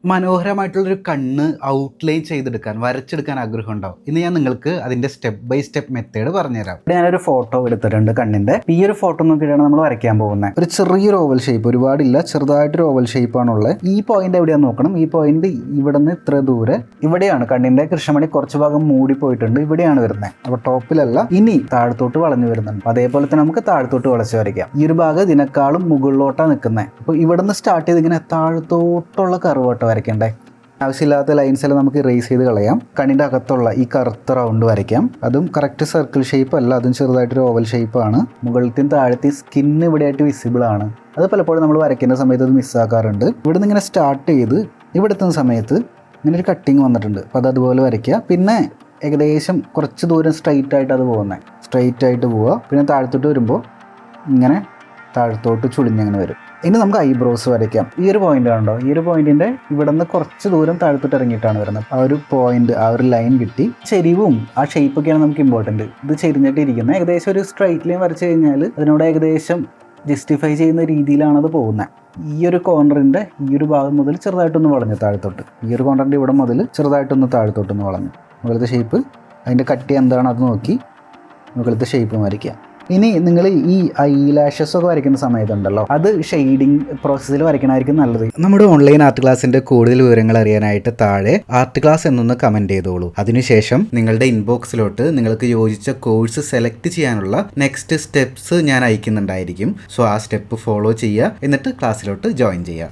മനോഹരമായിട്ടുള്ളൊരു കണ്ണ് ഔട്ട്ലൈൻ ചെയ്തെടുക്കാൻ വരച്ചെടുക്കാൻ ആഗ്രഹം ഉണ്ടാവും. ഇന്ന് ഞാൻ നിങ്ങൾക്ക് അതിന്റെ സ്റ്റെപ്പ് ബൈ സ്റ്റെപ്പ് മെത്തേഡ് പറഞ്ഞുതരാം. ഇവിടെ ഞാനൊരു ഫോട്ടോ എടുത്തിട്ടുണ്ട് കണ്ണിന്റെ. ഈ ഒരു ഫോട്ടോ നോക്കിയിട്ടാണ് നമ്മൾ വരയ്ക്കാൻ പോകുന്നത്. ഒരു ചെറിയൊരു ഓവൽ ഷേപ്പ്, ഒരുപാടില്ല, ചെറുതായിട്ടൊരു ഓവൽ ഷേപ്പ് ആണുള്ളത്. ഈ പോയിന്റ് എവിടെയാന്ന് നോക്കണം. ഈ പോയിന്റ് ഇവിടെ നിന്ന് ഇത്ര ദൂരെ ഇവിടെയാണ്. കണ്ണിന്റെ കൃഷ്ണമണി കുറച്ച് ഭാഗം മൂടി പോയിട്ടുണ്ട്, ഇവിടെയാണ് വരുന്നത്. അപ്പൊ ടോപ്പിലല്ല, ഇനി താഴത്തോട്ട് വളഞ്ഞു വരുന്നുണ്ട്. അതേപോലെ തന്നെ നമുക്ക് താഴത്തോട്ട് വളച്ച് വരയ്ക്കാം. ഈ ഒരു ഭാഗം ഇതിനേക്കാളും മുകളിലോട്ടാണ് നിൽക്കുന്നത്. അപ്പൊ ഇവിടെ നിന്ന് സ്റ്റാർട്ട് ചെയ്ത് ഇങ്ങനെ താഴത്തോട്ടുള്ള കർവോട്ടോ വരയ്ക്കണ്ടേ. ആവശ്യമില്ലാത്ത ലൈൻസ് എല്ലാം നമുക്ക് ഇറേസ് ചെയ്ത് കളയാം. കണ്ണിൻ്റെ അകത്തുള്ള ഈ കറുത്ത റൗണ്ട് വരയ്ക്കാം. അതും കറക്റ്റ് സർക്കിൾ ഷേപ്പ് അല്ല, അതും ചെറുതായിട്ടൊരു ഓവൽ ഷേപ്പാണ്. മുകളിലത്തെയും താഴത്തെയും സ്കിന്ന് ഇവിടെയായിട്ട് വിസിബിൾ ആണ്. അത് പലപ്പോഴും നമ്മൾ വരയ്ക്കുന്ന സമയത്ത് അത് മിസ്സാക്കാറുണ്ട്. ഇവിടെ നിന്ന് ഇങ്ങനെ സ്റ്റാർട്ട് ചെയ്ത് ഇവിടെ എത്തുന്ന സമയത്ത് ഇങ്ങനെ ഒരു കട്ടിങ് വന്നിട്ടുണ്ട്. അപ്പോൾ അത് അതുപോലെ വരയ്ക്കുക. പിന്നെ ഏകദേശം കുറച്ച് ദൂരം സ്ട്രൈറ്റ് ആയിട്ട് അത് പോകുന്നത്, സ്ട്രൈറ്റ് ആയിട്ട് പോവുക. പിന്നെ താഴത്തോട്ട് വരുമ്പോൾ ഇങ്ങനെ താഴത്തോട്ട് ചുളിഞ്ഞങ്ങനെ വരും. ഇനി നമുക്ക് ഐബ്രോസ് വരയ്ക്കാം. ഈ ഒരു പോയിന്റ് കണ്ടോ, ഈ ഒരു പോയിന്റിന്റെ ഇവിടെ നിന്ന് കുറച്ച് ദൂരം താഴത്തോട്ട് ഇറങ്ങിയിട്ടാണ് വരുന്നത്. ആ ഒരു പോയിന്റ്, ആ ഒരു ലൈൻ കിട്ടി. ചെരിവും ആ ഷേപ്പൊക്കെയാണ് നമുക്ക് ഇമ്പോർട്ടൻറ്റ്. ഇത് ചെരിഞ്ഞിട്ട് ഇരിക്കുന്നത് ഏകദേശം ഒരു സ്ട്രൈറ്റ് ലൈൻ വരച്ച് കഴിഞ്ഞാൽ അതിനോട് ഏകദേശം ജസ്റ്റിഫൈ ചെയ്യുന്ന രീതിയിലാണത് പോകുന്നത്. ഈ ഒരു കോർണറിൻ്റെ ഈ ഒരു ഭാഗം മുതൽ ചെറുതായിട്ടൊന്ന് വളഞ്ഞു താഴത്തോട്ട്, ഈ ഒരു കോർണറിൻ്റെ ഇവിടെ മുതൽ ചെറുതായിട്ടൊന്ന് താഴത്തോട്ടൊന്ന് വളഞ്ഞു. മുകളിലത്തെ ഷേപ്പ്, അതിൻ്റെ കട്ടി എന്താണ് അത് നോക്കി മുകളിലത്തെ ഷേപ്പ് വരയ്ക്കുക. ഇനി നിങ്ങൾ ഈ ഐലാഷസ് ഒക്കെ വരയ്ക്കുന്ന സമയത്തുണ്ടല്ലോ, അത് ഷെയ്ഡിങ് പ്രോസസ്സിൽ വരയ്ക്കണമായിരിക്കും നല്ലത്. നമ്മുടെ ഓൺലൈൻ ആർട്ട് ക്ലാസിന്റെ കൂടുതൽ വിവരങ്ങൾ അറിയാനായിട്ട് താഴെ ആർട്ട് ക്ലാസ് എന്നൊന്ന് കമന്റ് ചെയ്തോളൂ. അതിനുശേഷം നിങ്ങളുടെ ഇൻബോക്സിലോട്ട് നിങ്ങൾക്ക് യോജിച്ച കോഴ്സ് സെലക്ട് ചെയ്യാനുള്ള നെക്സ്റ്റ് സ്റ്റെപ്സ് ഞാൻ അയക്കുന്നുണ്ടായിരിക്കും. സോ ആ സ്റ്റെപ്പ് ഫോളോ ചെയ്യുക, എന്നിട്ട് ക്ലാസ്സിലോട്ട് ജോയിൻ ചെയ്യുക.